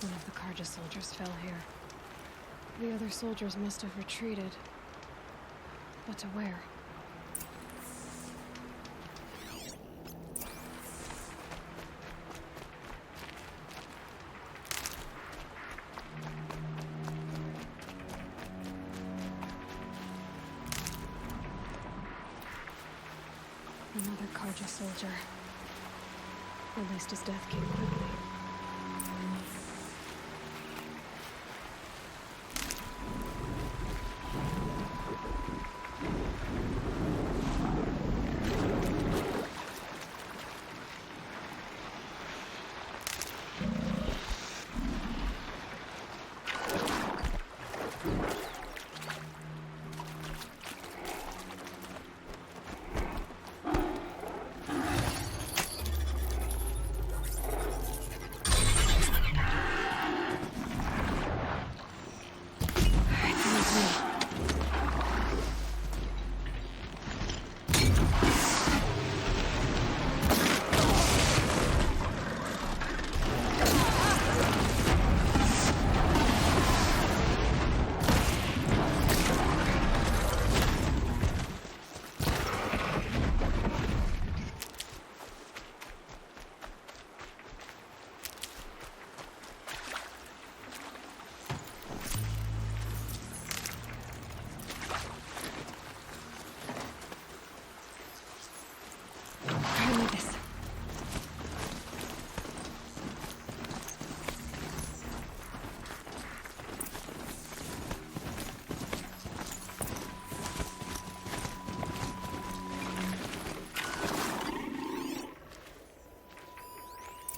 One of the Karja soldiers fell here. The other soldiers must have retreated. But to where? Another Karja soldier. At least his death came quickly.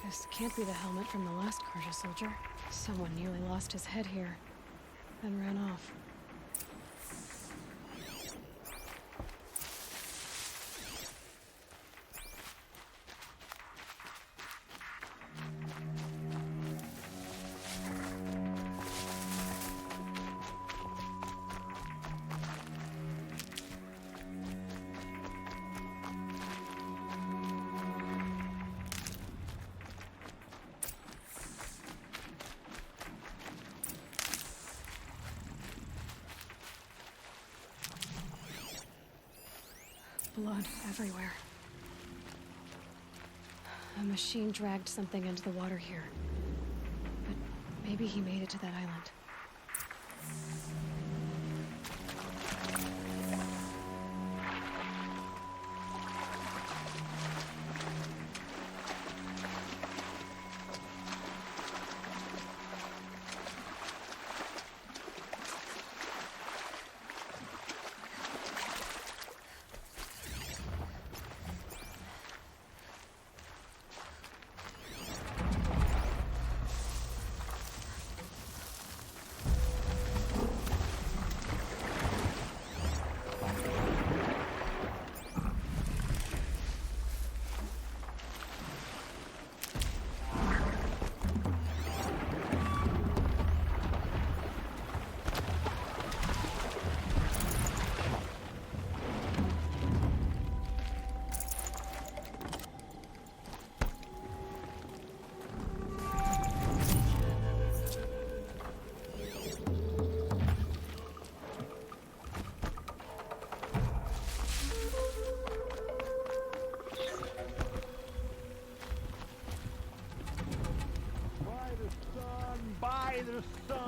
This can't be the helmet from the last Karja soldier. Someone nearly lost his head here, then ran off. Blood everywhere. A machine dragged something into the water here. But maybe he made it to that island.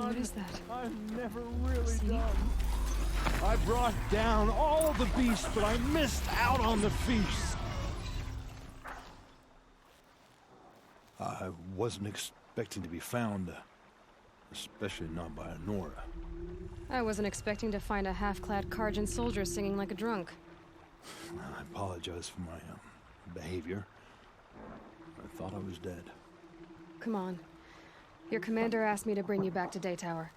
What is that? I've never really See? done. I brought down all of the beasts, but I missed out on the feast. I wasn't expecting to be found, especially not by Nora. I wasn't expecting to find a half-clad Karjan soldier singing like a drunk. I apologize for my behavior. I thought I was dead. Come on. Your commander asked me to bring you back to Day Tower.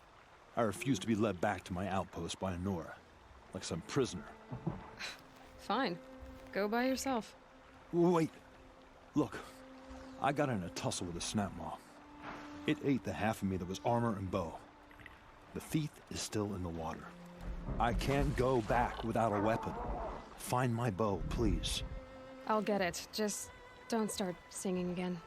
I refused to be led back to my outpost by Nora, like some prisoner. Fine. Go by yourself. Wait. Look, I got in a tussle with a snap maw. It ate the half of me that was armor and bow. The thief is still in the water. I can't go back without a weapon. Find my bow, please. I'll get it. Just don't start singing again.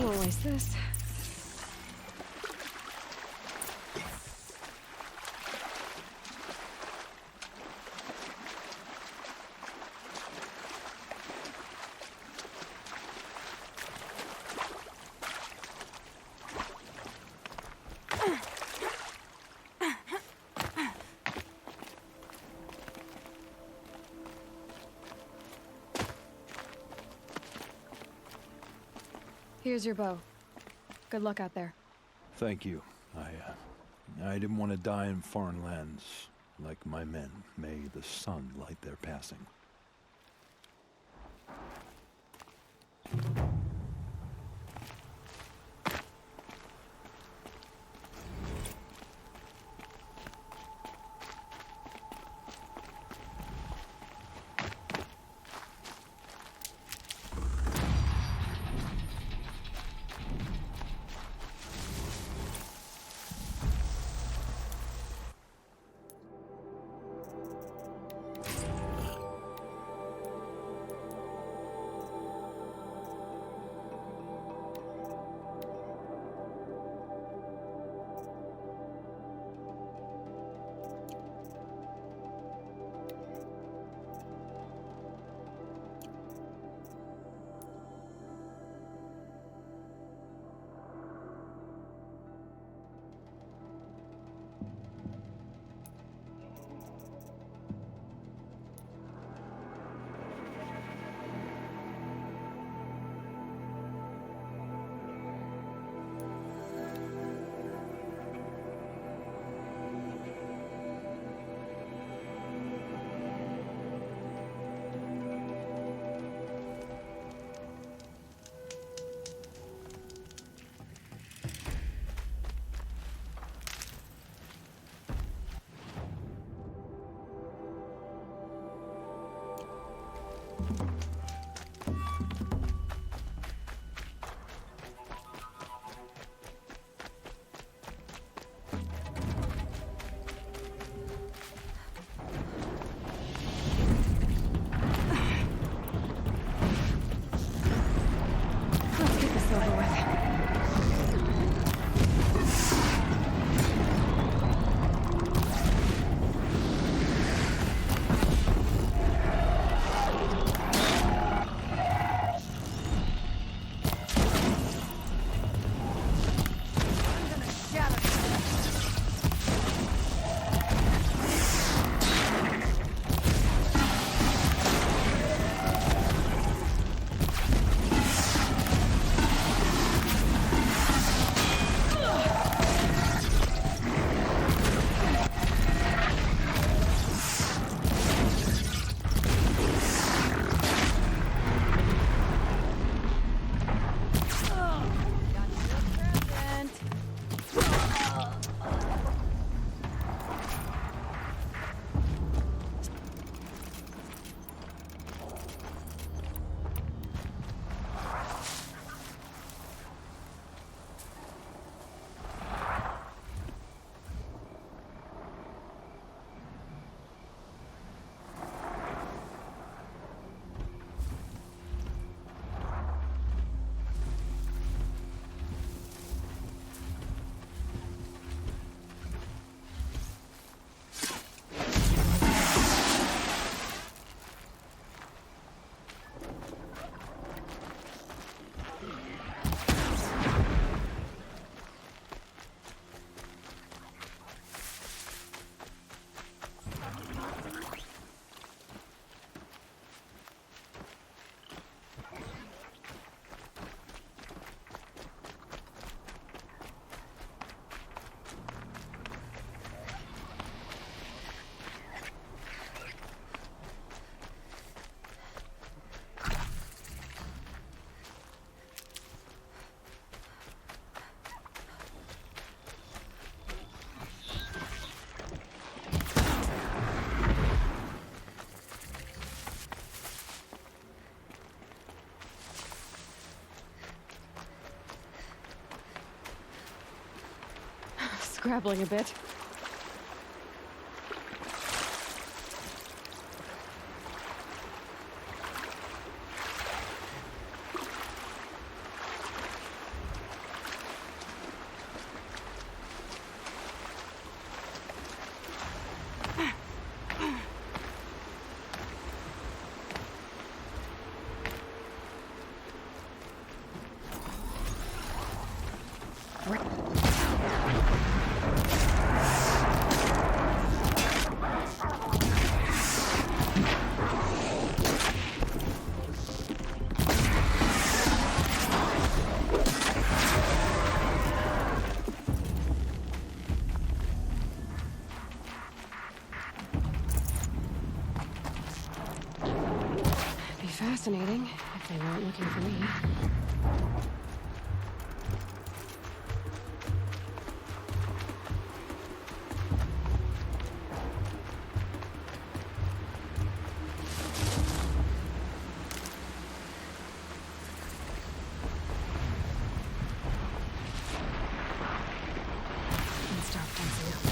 Won't waste this. Here's your bow. Good luck out there. Thank you. I didn't want to die in foreign lands. Like my men, may the sun light their passing. Scrabbling a bit. Be fascinating if they weren't looking for me. Let's stop tensing up.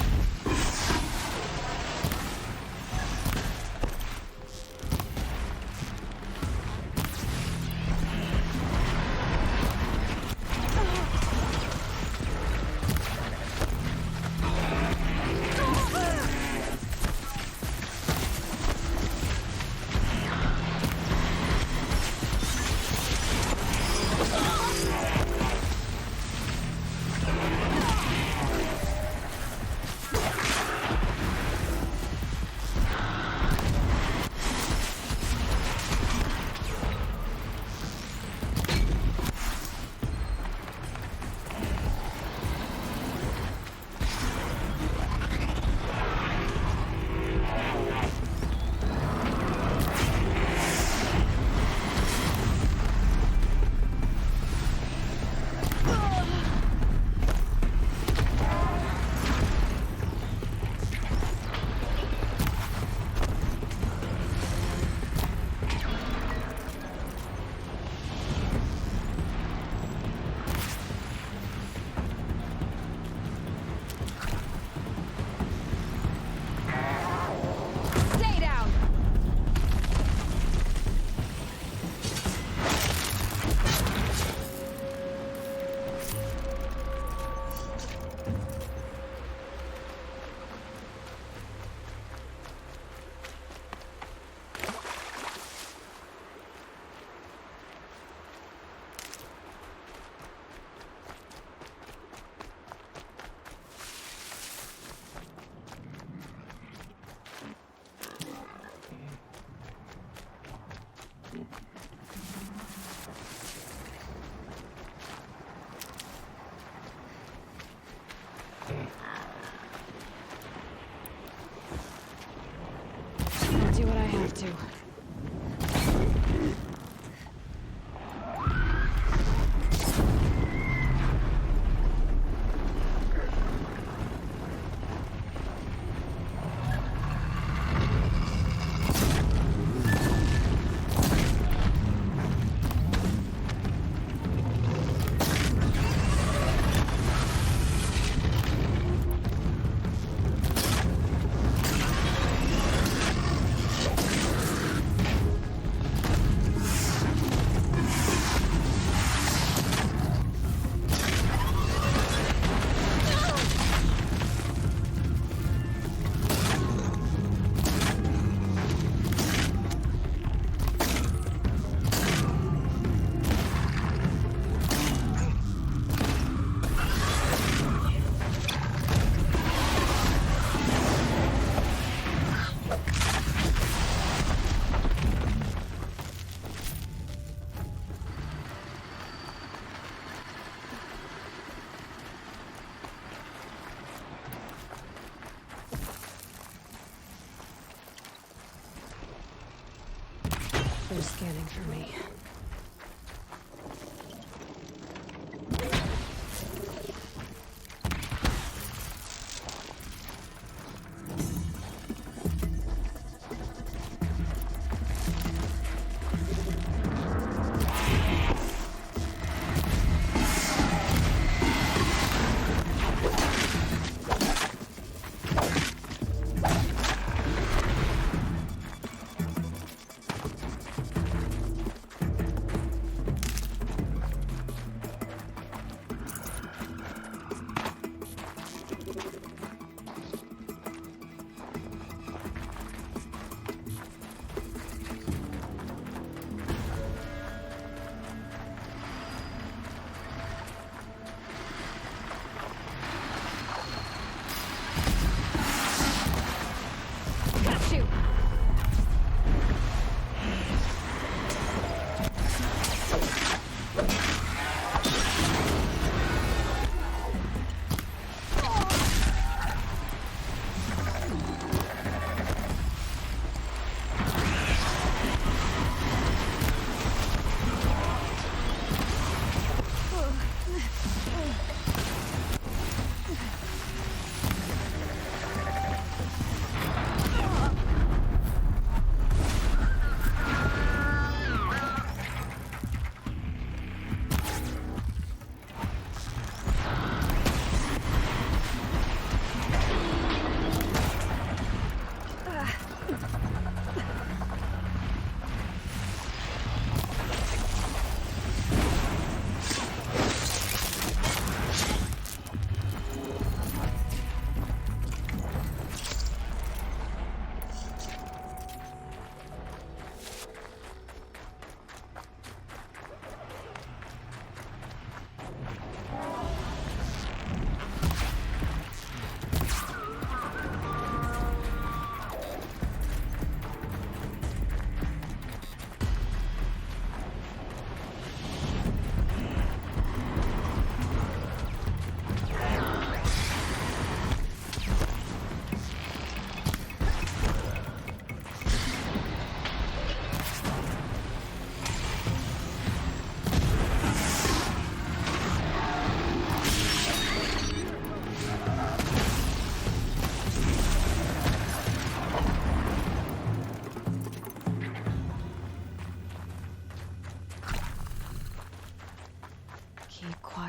I'll do what I have to. They're scanning for me.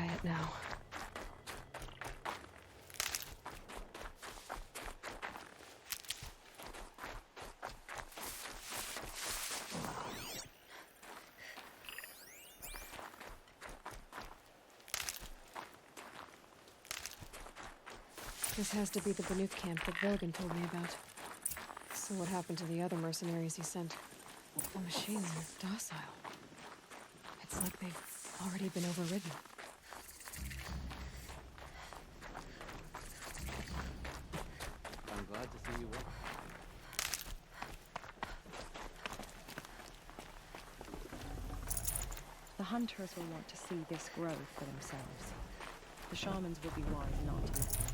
quiet now. This has to be the Banuk camp that Vilgan told me about. So what happened to the other mercenaries he sent? The machines are docile. It's like they've already been overridden. I'm glad to see you well. The hunters will want to see this grow for themselves. The shamans will be wise not to let them.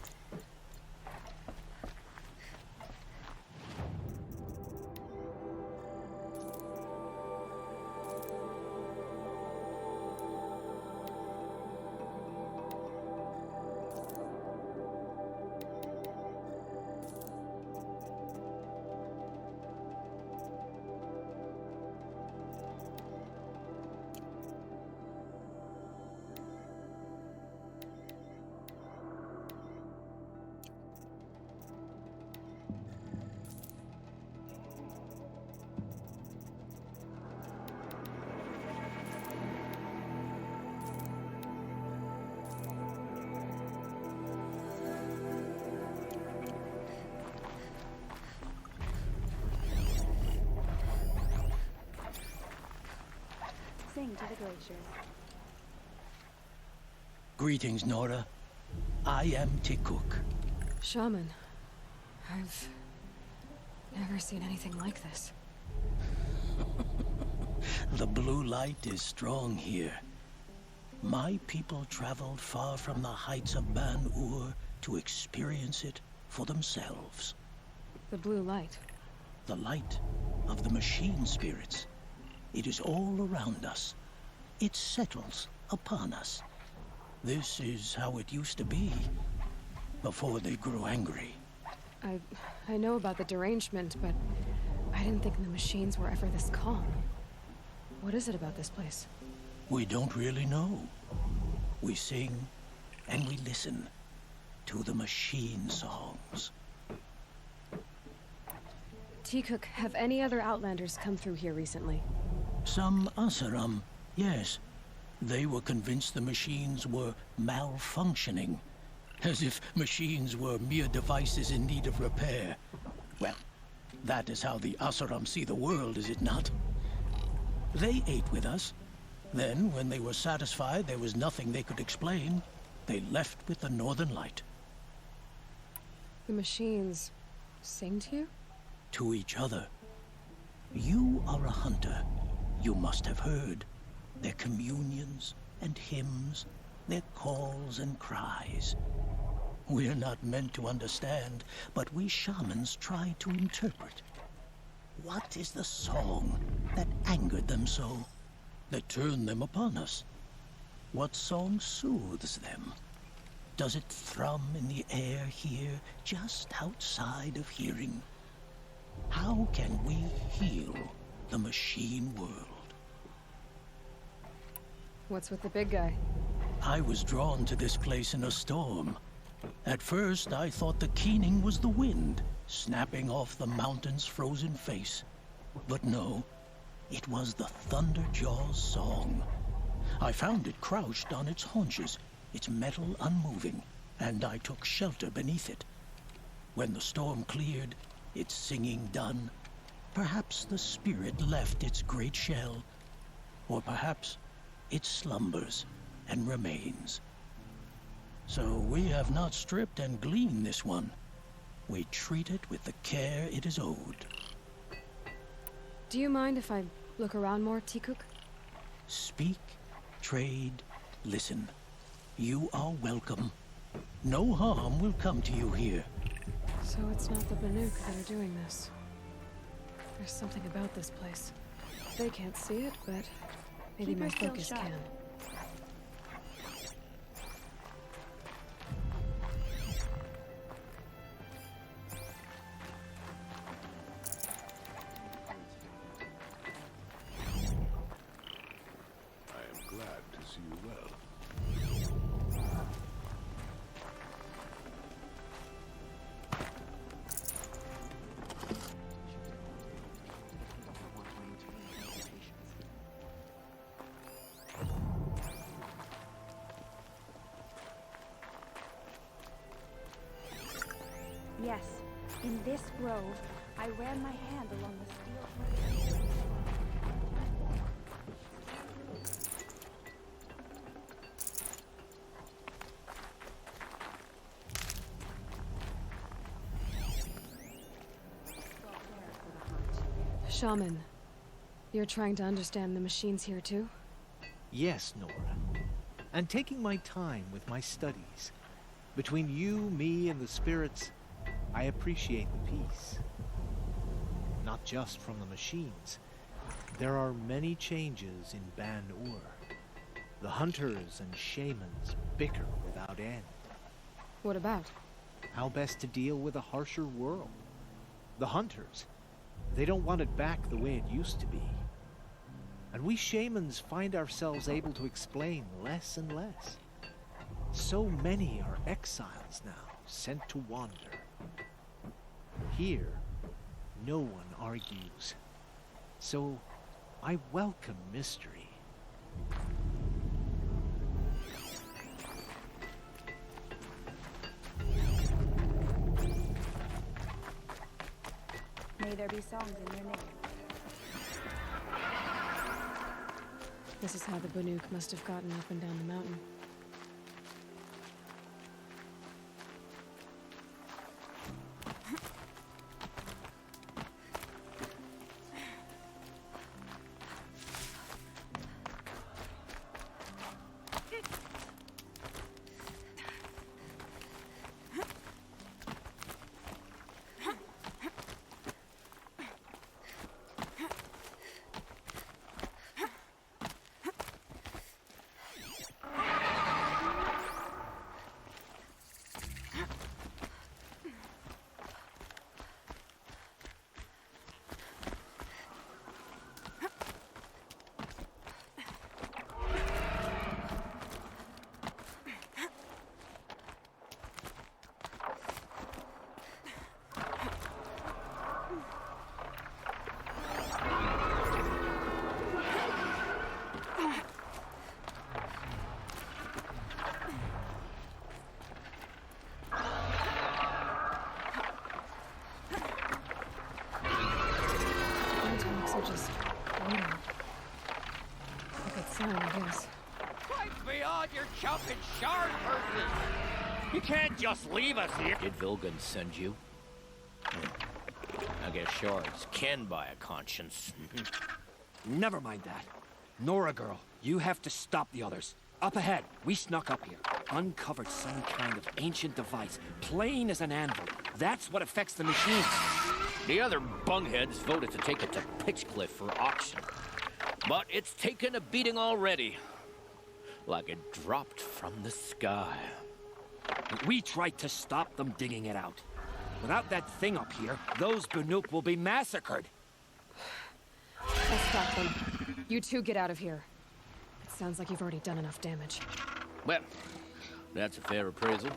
Sing to the glaciers. Greetings, Nora. I am Tikuk. Shaman, I've never seen anything like this. The blue light is strong here. My people traveled far from the heights of Ban-Ur to experience it for themselves. The blue light. The light of the machine spirits. It is all around us. It settles upon us. This is how it used to be, before they grew angry. I know about the derangement, but I didn't think the machines were ever this calm. What is it about this place? We don't really know. We sing and we listen to the machine songs. Tikuk, have any other Outlanders come through here recently? Some Asaram, yes. They were convinced the machines were malfunctioning, as if machines were mere devices in need of repair. Well, that is how the Asaram see the world, is it not? They ate with us. Then, when they were satisfied there was nothing they could explain, they left with the Northern Light. The machines sing to you? To each other. You are a hunter. You must have heard their communions and hymns, their calls and cries. We're not meant to understand, but we shamans try to interpret. What is the song that angered them so, that turned them upon us? What song soothes them? Does it thrum in the air here, just outside of hearing? How can we heal the machine world? What's with the big guy? I was drawn to this place in a storm. At first, I thought the keening was the wind, snapping off the mountain's frozen face. But no, it was the Thunderjaw's song. I found it crouched on its haunches, its metal unmoving, and I took shelter beneath it. When the storm cleared, its singing done, perhaps the spirit left its great shell, or perhaps it slumbers and remains. So we have not stripped and gleaned this one. We treat it with the care it is owed. Do you mind if I look around more, Tikuk? Speak, trade, listen. You are welcome. No harm will come to you here. So it's not the Banuk that are doing this. There's something about this place. They can't see it, but maybe Keep my your skills focus sharp. can. I am glad to see you well. Yes, in this grove, I ran my hand along the steel. Shaman, you're trying to understand the machines here too? Yes, Nora. And taking my time with my studies. Between you, me, and the spirits, I appreciate the peace. Not just from the machines. There are many changes in Ban-Ur. The hunters and shamans bicker without end. What about? How best to deal with a harsher world. The hunters, they don't want it back the way it used to be. And we shamans find ourselves able to explain less and less. So many are exiles now, sent to wander. Here, no one argues. So, I welcome mystery. May there be songs in your name. This is how the Banuk must have gotten up and down the mountain. Are just waiting. A good sign, I guess. Quite beyond your jumping shard purses! You can't just leave us here! Did Vilgun send you? I guess shards can buy a conscience. Never mind that. Nora girl, you have to stop the others. Up ahead, we snuck up here. Uncovered some kind of ancient device, plain as an anvil. That's what affects the machines. The other bungheads voted to take it to Pitchcliff for auction. But it's taken a beating already. Like it dropped from the sky. We tried to stop them digging it out. Without that thing up here, those Banuk will be massacred. I'll stop them. You two get out of here. It sounds like you've already done enough damage. Well, that's a fair appraisal.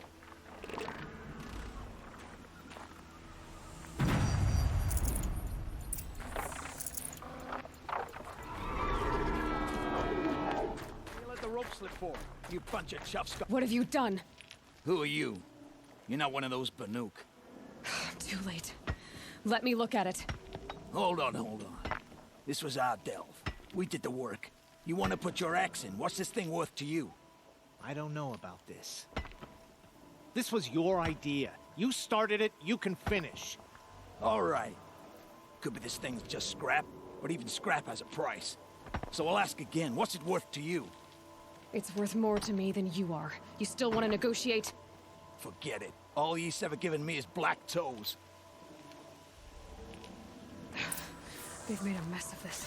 Slip forward, you bunch of chuffs. What have you done? Who are you? You're not one of those Banuk. Too late. Let me look at it. Hold on. This was our delve. We did the work. You want to put your axe in? What's this thing worth to you? I don't know about this. This was your idea. You started it, you can finish. All right. Could be this thing's just scrap, but even scrap has a price. So I'll ask again, what's it worth to you? It's worth more to me than you are. You still want to negotiate? Forget it. All ye's ever given me is black toes. They've made a mess of this.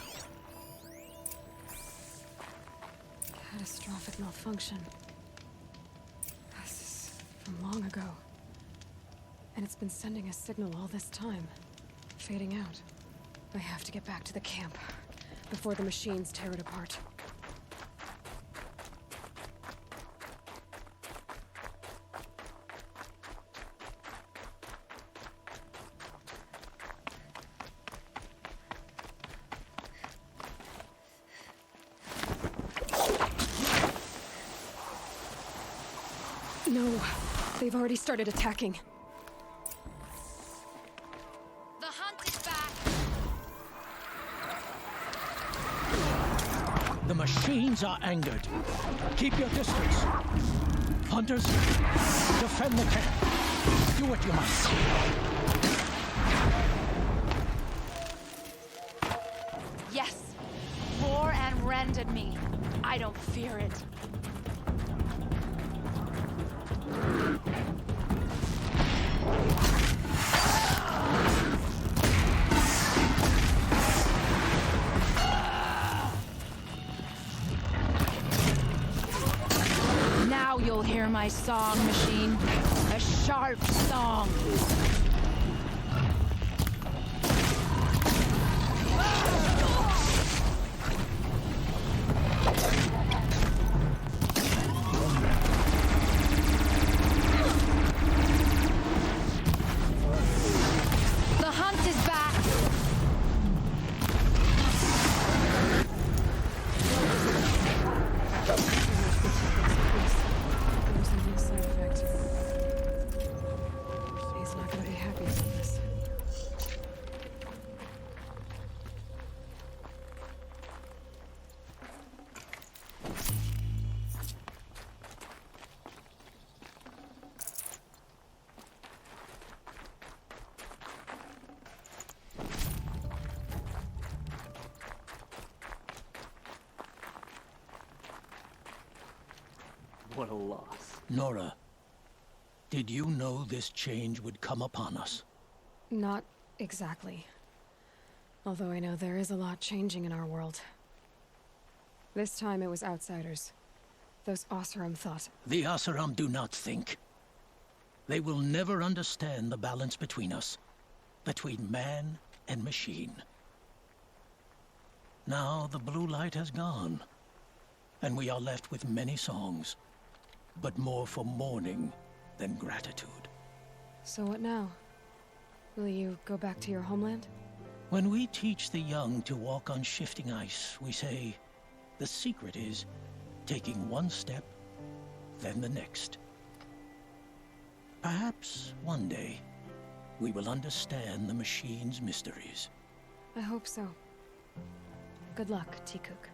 Catastrophic malfunction. This is from long ago. And it's been sending a signal all this time. Fading out. I have to get back to the camp before the machines tear it apart. No, they've already started attacking. machines are angered. Keep your distance. Hunters, defend the camp. Do what you must. Yes! Roar and rend at me. I don't fear it. Now you'll hear my song, machine. A sharp song. The hunt is back. There's a new side effect. He's not gonna be happy about this. What a loss. Nora, did you know this change would come upon us? Not exactly. Although I know there is a lot changing in our world. This time it was outsiders. Those Oseram thought. The Oseram do not think. They will never understand the balance between us, between man and machine. Now the blue light has gone, and we are left with many songs, but more for mourning than gratitude. So what now? Will you go back to your homeland? When we teach the young to walk on shifting ice, we say, the secret is taking one step, then the next. Perhaps one day, we will understand the machine's mysteries. I hope so. Good luck, Tikuk.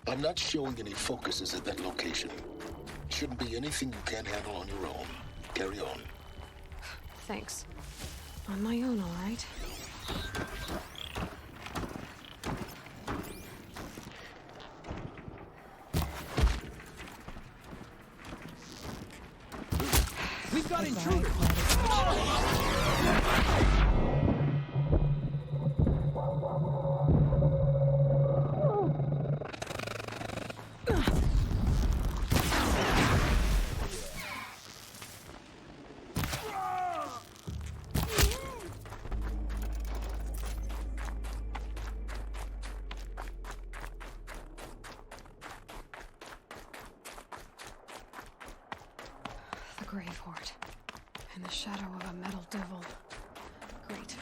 I'm not showing any focuses at that location. Shouldn't be anything you can't handle on your own. Carry on. Thanks. On my own, all right? We've got intruders! The Grave Horde. In the shadow of a metal devil. Great.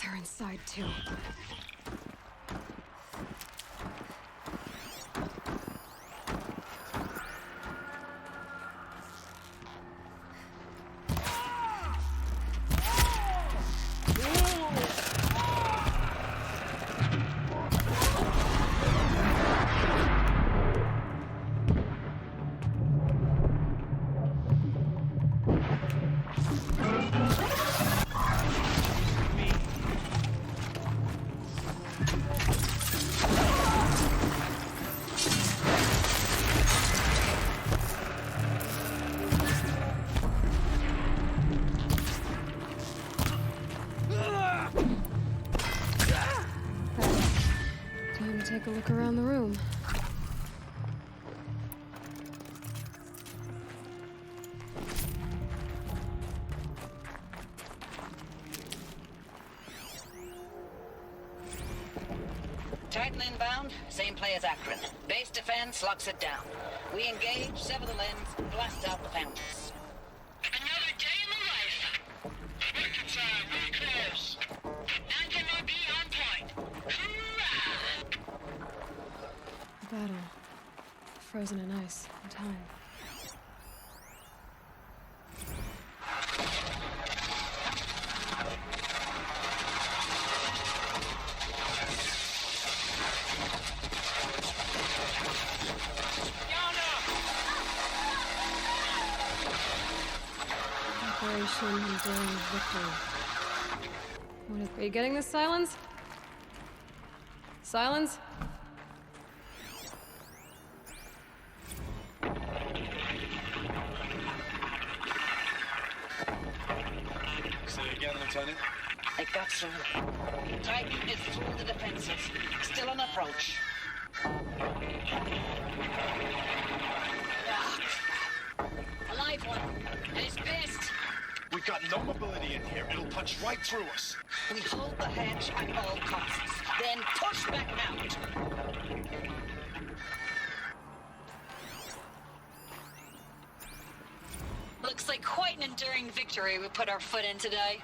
They're inside too. Time to take a look around the room. Titan inbound, same play as Akron. Base defense locks it down. We engage, sever the lens, blast out the fountains. Another day in the life. Reconcile, really close. Anthony be on point. Hoorah! The battle. Frozen in ice and time. Operation Enduring Victory. Are you getting this, Silence? Silence? Say again, Lieutenant. It got through. Titan is through the defenses. Still on approach. A live one. And it's pissed. We've got no mobility in here. It'll punch right through us. We hold the hedge at all costs, then push back out. Looks like quite an enduring victory we put our foot in today.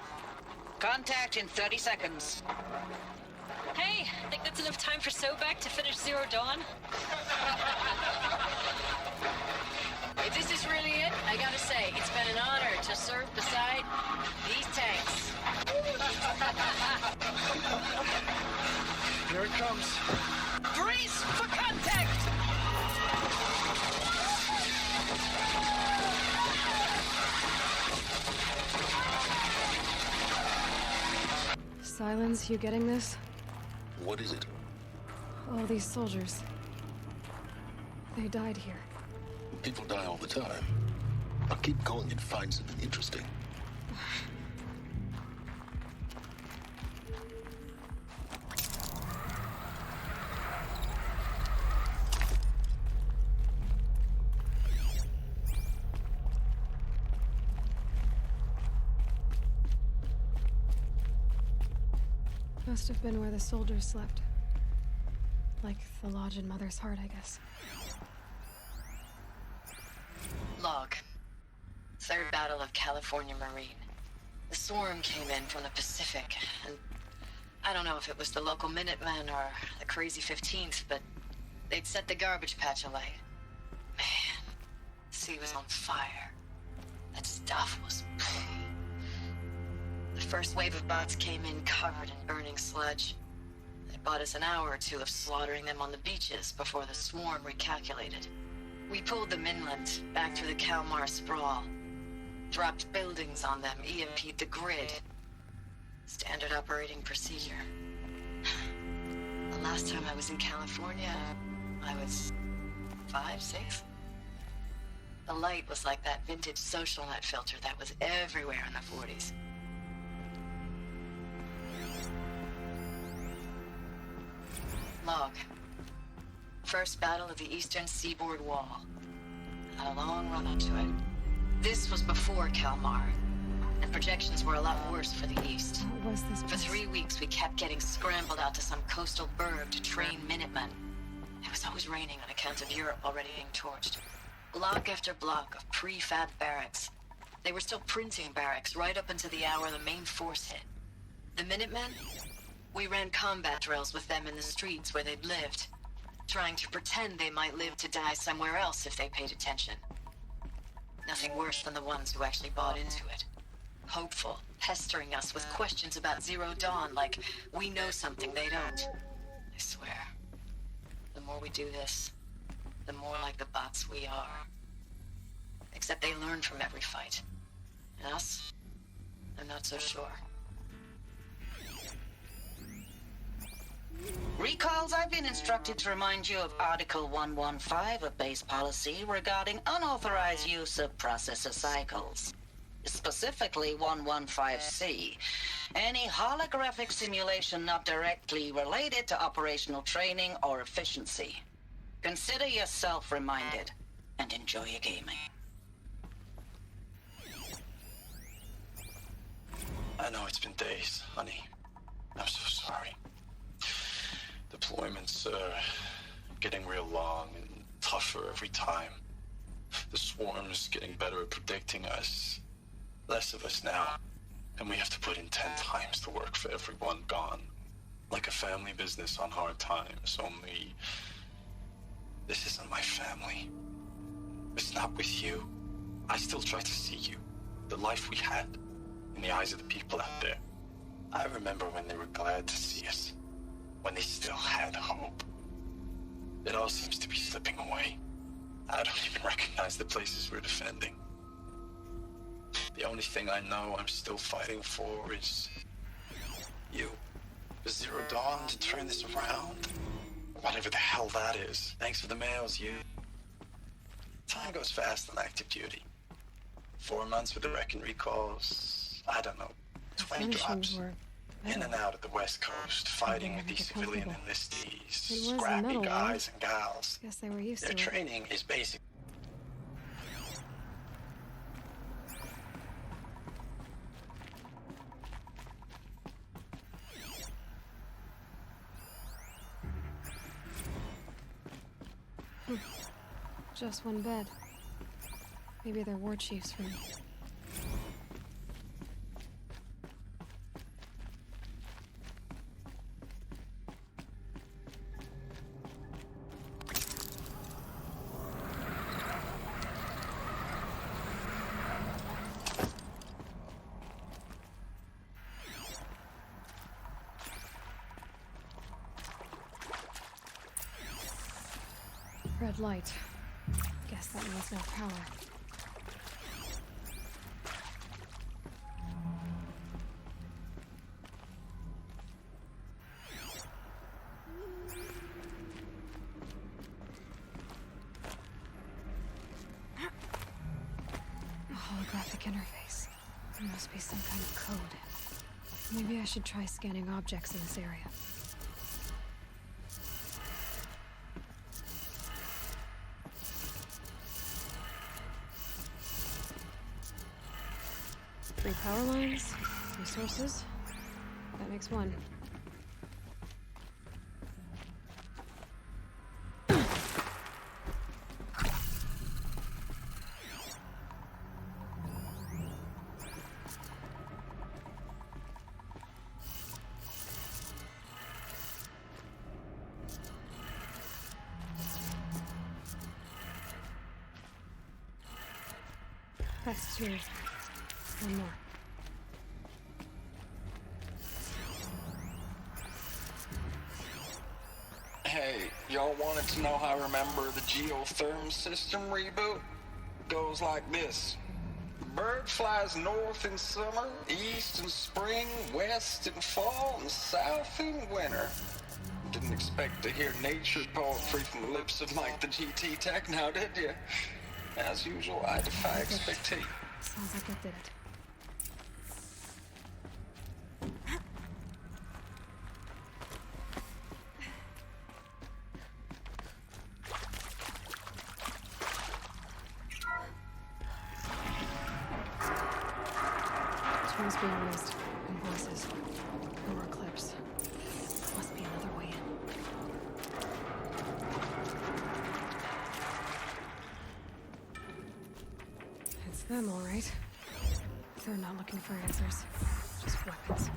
Contact in 30 seconds. Hey, think that's enough time for Sobek to finish Zero Dawn? If this is really it, I gotta say, it's been an honor to serve beside these tanks. Here it comes. Brace for contact! Silence, you getting this? What is it? All these soldiers. They died here. People die all the time. I'll keep going and find something interesting. Must have been where the soldiers slept. Like the lodge in Mother's Heart, I guess. Log. Third Battle of California Marine. The swarm came in from the Pacific, and I don't know if it was the local Minutemen or the crazy 15th, but they'd set the garbage patch alight. Man, the sea was on fire. That stuff was... The first wave of bots came in covered in burning sludge. It bought us an hour or two of slaughtering them on the beaches before the swarm recalculated. We pulled them inland, back through the Kalmar sprawl. Dropped buildings on them, EMP'd the grid. Standard operating procedure. The last time I was in California, I was 5, 6. The light was like that vintage social net filter that was everywhere in the 40s. Log. First battle of the eastern seaboard wall. Had a long run up to it. This was before Kalmar, and projections were a lot worse for the east. What was this For place? 3 weeks, we kept getting scrambled out to some coastal burg to train Minutemen. It was always raining on account of Europe already being torched. Block after block of prefab barracks. They were still printing barracks right up until the hour the main force hit. The Minutemen? We ran combat drills with them in the streets where they'd lived, trying to pretend they might live to die somewhere else if they paid attention. Nothing worse than the ones who actually bought into it. Hopeful, pestering us with questions about Zero Dawn like we know something they don't. I swear, the more we do this, the more like the bots we are. Except they learn from every fight. And us? I'm not so sure. Recalls, I've been instructed to remind you of Article 115 of base policy regarding unauthorized use of processor cycles. Specifically 115C. Any holographic simulation not directly related to operational training or efficiency. Consider yourself reminded and enjoy your gaming. I know it's been days, honey. I'm so sorry. Deployments are getting real long and tougher every time. The swarm's getting better at predicting us. Less of us now, and we have to put in 10 times the work for everyone gone. Like a family business on hard times, only... This isn't my family. It's not with you. I still try to see you. The life we had, in the eyes of the people out there. I remember when they were glad to see us. When they still had hope. It all seems to be slipping away. I don't even recognize the places we're defending. The only thing I know I'm still fighting for is... you. The Zero Dawn to turn this around. Whatever the hell that is. Thanks for the mails, you. Time goes fast on active duty. 4 months with the wreck and recalls. I don't know. 20 drops. In and out of the West Coast, fighting with these civilian enlistees, scrappy guys and gals. Guess they were used to Their it. training is basic. Just one bed. Maybe they're war chief's room. Red light. Guess that means no power. A holographic interface. There must be some kind of code. Maybe I should try scanning objects in this area. Three power lines, resources. That makes one. That's two. One more. Hey, y'all wanted to know how I remember the geotherm system reboot? Goes like this. Bird flies north in summer, east in spring, west in fall, and south in winter. Didn't expect to hear nature poetry from the lips of Mike the GT Tech now, did you? As usual, I defy expectation. Sounds like it did it. Tools being used, and voices. More clips. Must be another way in. It's them, all right. They're not looking for answers, just weapons.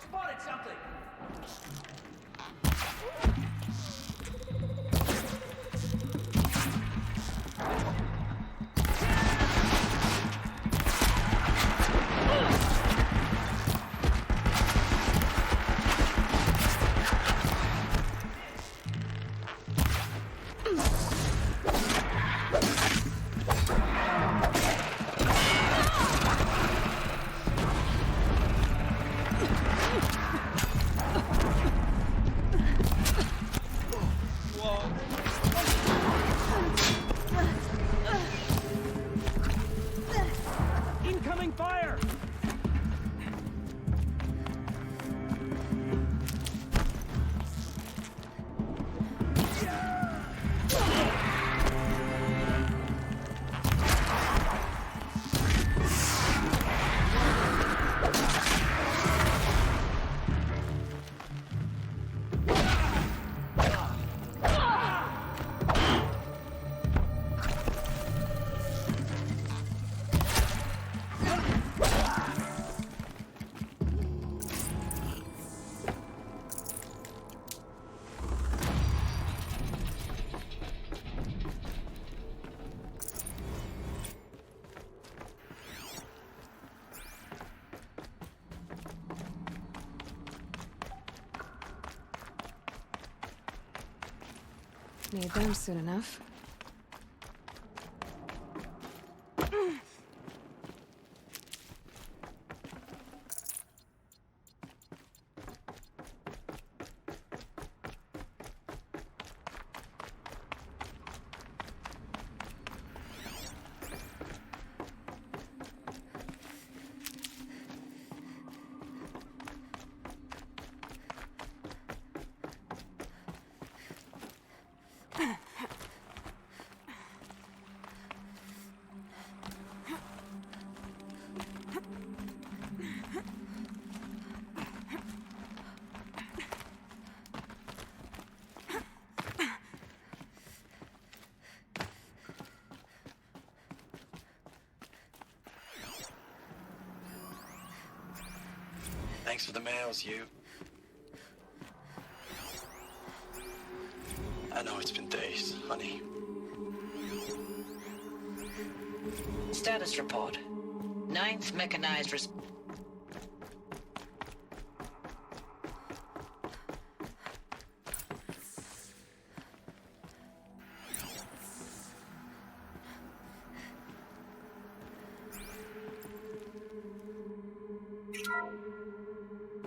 Spotted something! Incoming fire! Need them soon enough. Thanks for the mails, you. I know it's been days, honey. Status report. 9th Mechanized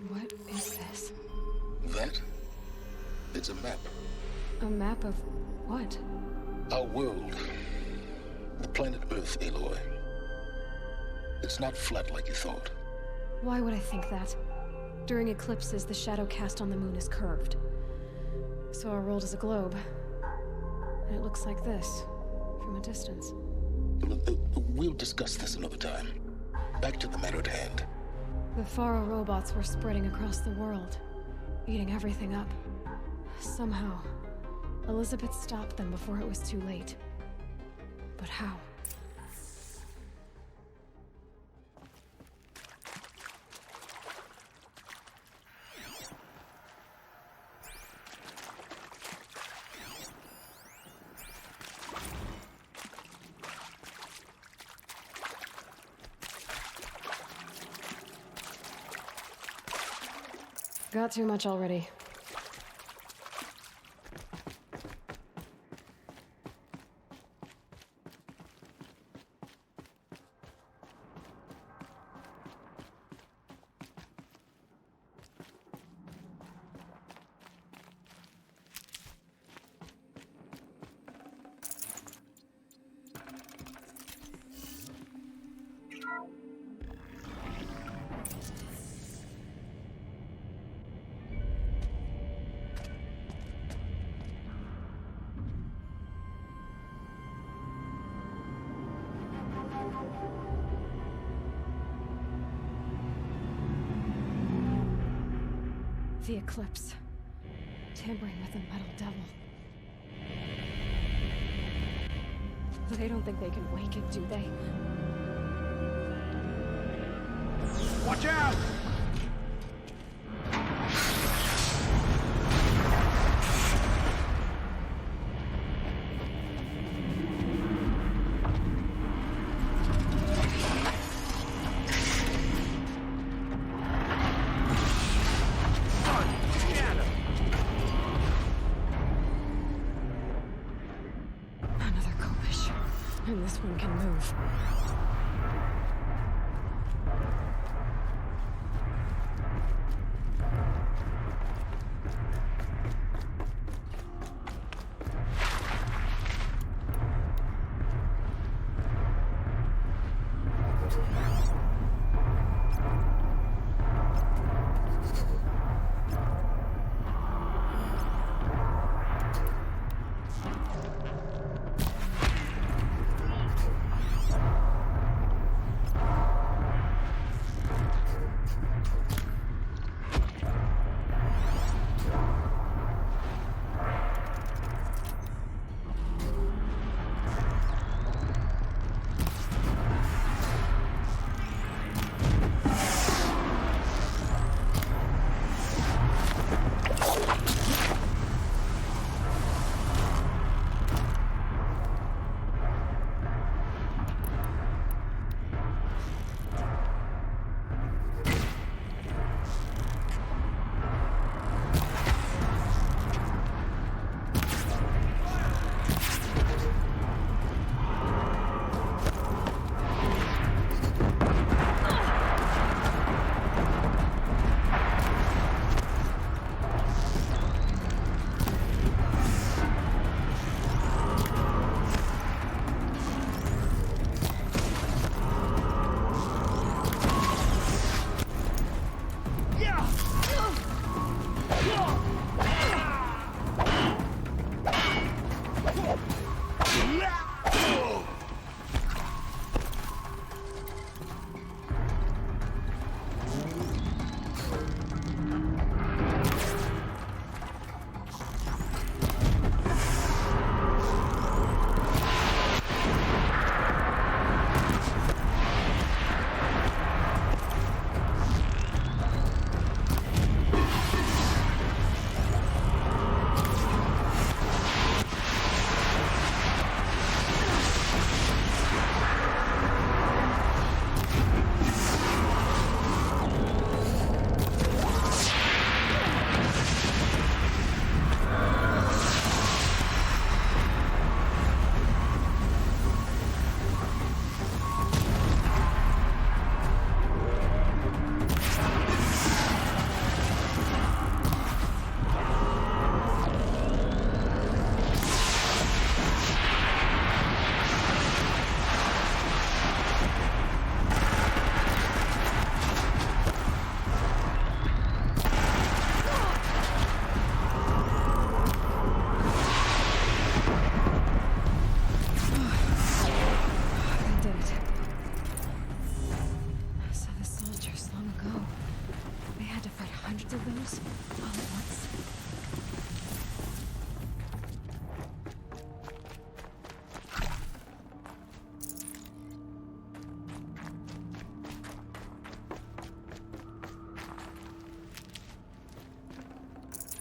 What is this? That? It's a map. A map of what? Our world. The planet Earth, Aloy. It's not flat like you thought. Why would I think that? During eclipses, the shadow cast on the moon is curved. So our world is a globe. And it looks like this, from a distance. We'll discuss this another time. Back to the matter at hand. The Faro robots were spreading across the world, eating everything up. Somehow, Elizabeth stopped them before it was too late. But how? Got too much already. The eclipse. Tampering with the metal devil. They don't think they can wake it, do they? Watch out! Another Kopish. And this one can move.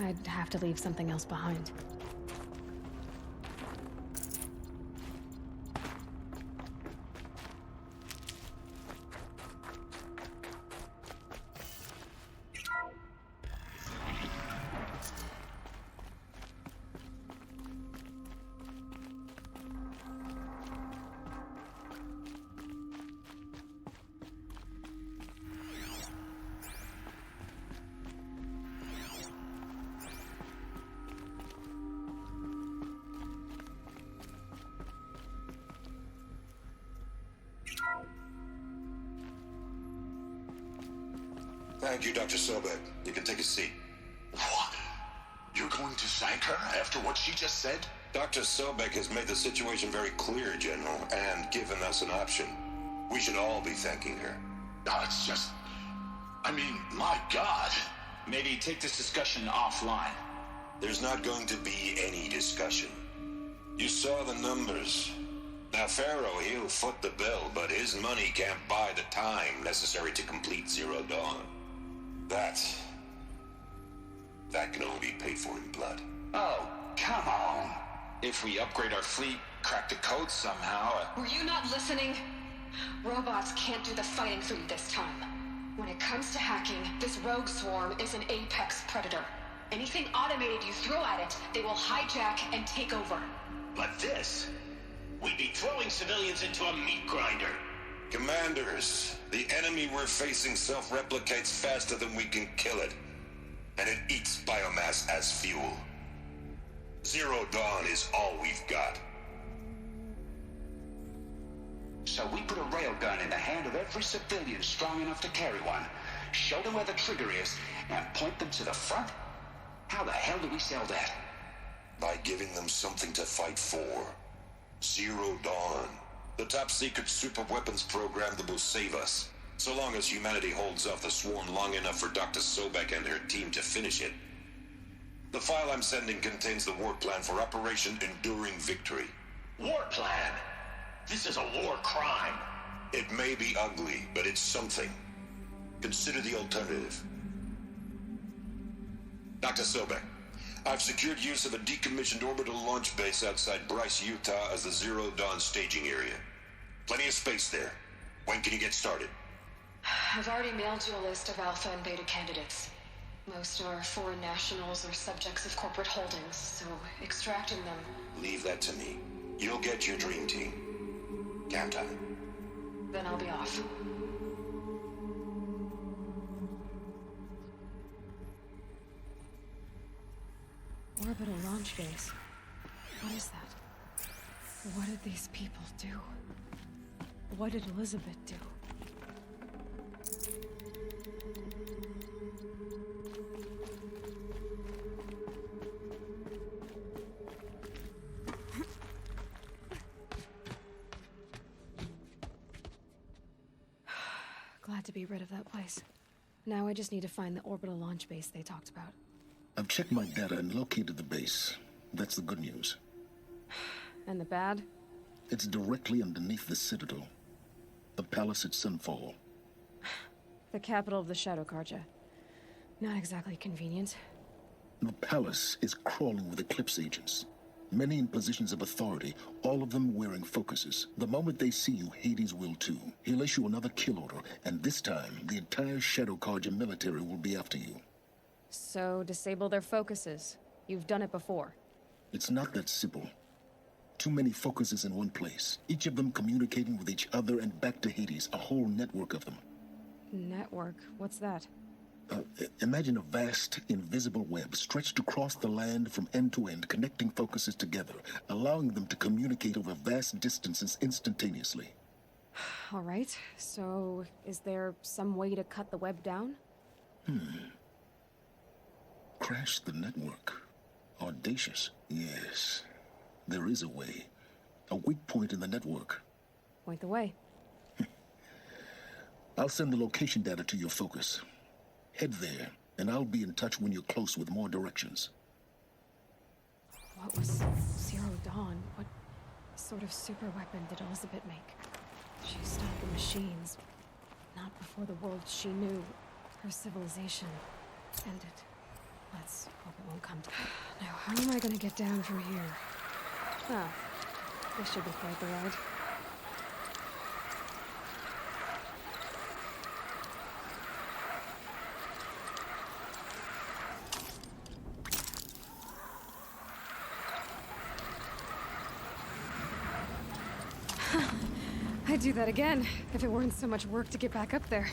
I'd have to leave something else behind. Thank you, Dr. Sobek. You can take a seat. What? You're going to thank her after what she just said? Dr. Sobek has made the situation very clear, General, and given us an option. We should all be thanking her. No, it's just... I mean, my God. Maybe take this discussion offline. There's not going to be any discussion. You saw the numbers. Now, Pharaoh, he'll foot the bill, but his money can't buy the time necessary to complete Zero Dawn. That can only be paid for in blood. Oh, come on. If we upgrade our fleet, crack the code somehow... Were you not listening? Robots can't do the fighting for you this time. When it comes to hacking, this rogue swarm is an apex predator. Anything automated you throw at it, they will hijack and take over. But this... we'd be throwing civilians into a meat grinder. Commanders, the enemy we're facing self-replicates faster than we can kill it. And it eats biomass as fuel. Zero Dawn is all we've got. So we put a railgun in the hand of every civilian strong enough to carry one, show them where the trigger is, and point them to the front? How the hell do we sell that? By giving them something to fight for. Zero Dawn. The top-secret superweapons program that will save us. So long as humanity holds off the swarm long enough for Dr. Sobek and her team to finish it. The file I'm sending contains the war plan for Operation Enduring Victory. War plan? This is a war crime. It may be ugly, but it's something. Consider the alternative. Dr. Sobek, I've secured use of a decommissioned orbital launch base outside Bryce, Utah as the Zero Dawn staging area. Plenty of space there. When can you get started? I've already mailed you a list of alpha and beta candidates. Most are foreign nationals or subjects of corporate holdings, so extracting them... Leave that to me. You'll get your dream team. Count on it. Then I'll be off. Orbital launch base. What is that? What did these people do? What did Elizabeth do? Glad to be rid of that place. Now I just need to find the orbital launch base they talked about. I've checked my data and located the base. That's the good news. And the bad? It's directly underneath the Citadel. The palace at Sunfall. The capital of the Shadow Carja. Not exactly convenient. The palace is crawling with Eclipse agents. Many in positions of authority, all of them wearing focuses. The moment they see you, Hades will too. He'll issue another kill order, and this time, the entire Shadow Carja military will be after you. So, disable their focuses. You've done it before. It's not that simple. Too many focuses in one place, each of them communicating with each other and back to Hades, a whole network of them. Network? What's that? Imagine a vast, invisible web stretched across the land from end to end, connecting focuses together, allowing them to communicate over vast distances instantaneously. All right, so is there some way to cut the web down? Crash the network. Audacious. Yes, there is a way. A weak point in the network. Point the way. I'll send the location data to your focus. Head there, and I'll be in touch when you're close with more directions. What was Zero Dawn? What sort of super weapon did Elizabeth make? She stopped the machines. Not before the world she knew. Her civilization ended. Let's hope it won't come to that. Now, how am I gonna get down from here? Ah, this should be quite the ride. I'd do that again, if it weren't so much work to get back up there.